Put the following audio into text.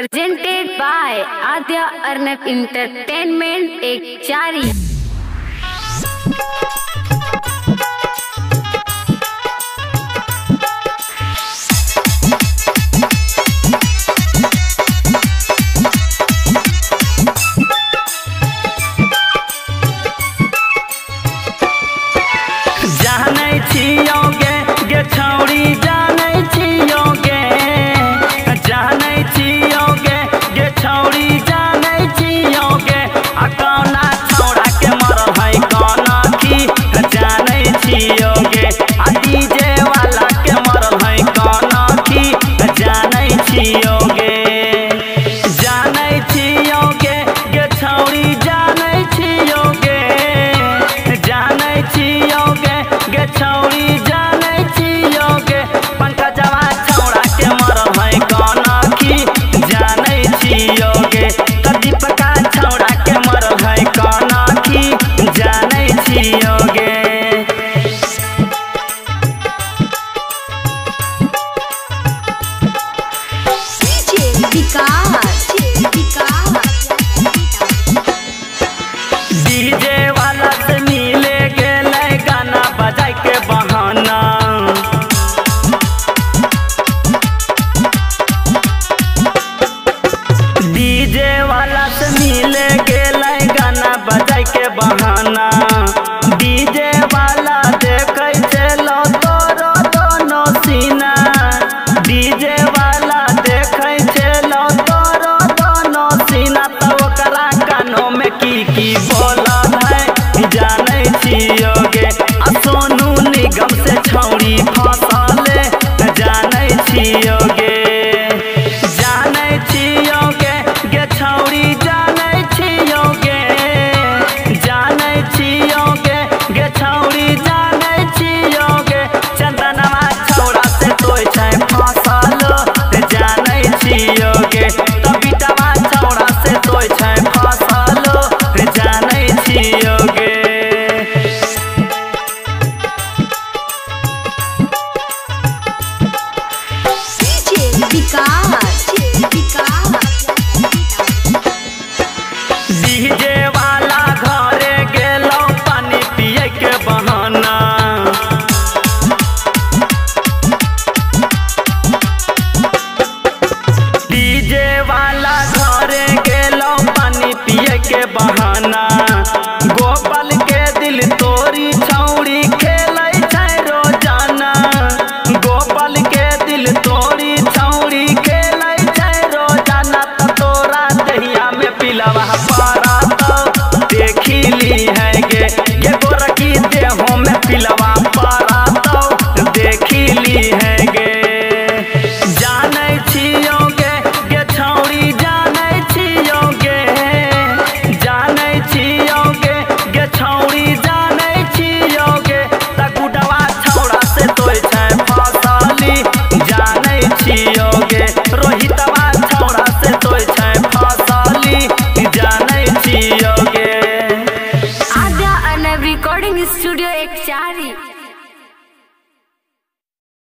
presented by Adya Arnab Entertainment एक चारी। जानै छियोगे गे छौरी जानै छियोगे जानै छियोगे गे छौरी जानै छियोगे आ कौना छौड़ा के मरल है कौना की जानै छियोगे आ डीजे वाला के मरल है कौना की जानै छियोगे जानै छियोगे गे छौरी जानै छियोगे जानै छियोगे गे छौरी जानै छियोगे पंकजवा छौड़ा के मरल है कौना की जानै छियोगे दीपका छौड़ा के मरल है कौना की जानै छियोगे। डीजे वाला से मिले गेले गाना बजाई के बहाना डीजे वाला से मिले गेले गाना बजाई के बहाना डीजे वाला देखे चलो तोरो दोनों सीना डीजे वाला देखे चलो तोरो दोनों सीना तो ओकरा कानों में की बोलल है जानै छियोगे आ सोनू निगम से छौरी फसले जानै छियोगे जानै छियोगे गे छौरी जानै छियोगे जानै छियोगे गे छौरी जानै छियोगे चंदनवा छौड़ा से तोय छै फसल जानै छियोगे कवितवा छौड़ा से तोय छै फसल जानै छियोगे। डीजे वाला घरे गेलो पानी पिए के बहाना डीजे वाला घरे गेलो पानी पिए के बहाना गोपाल के दिल तोरी छौरी खेलै छै रोजाना गोपाल के दिल तोरी छौरी खेलै छै रोजाना तो तोरा दहिया में पिलवा पारा तो देखी ली है गे गोरकी देहों में पिलवा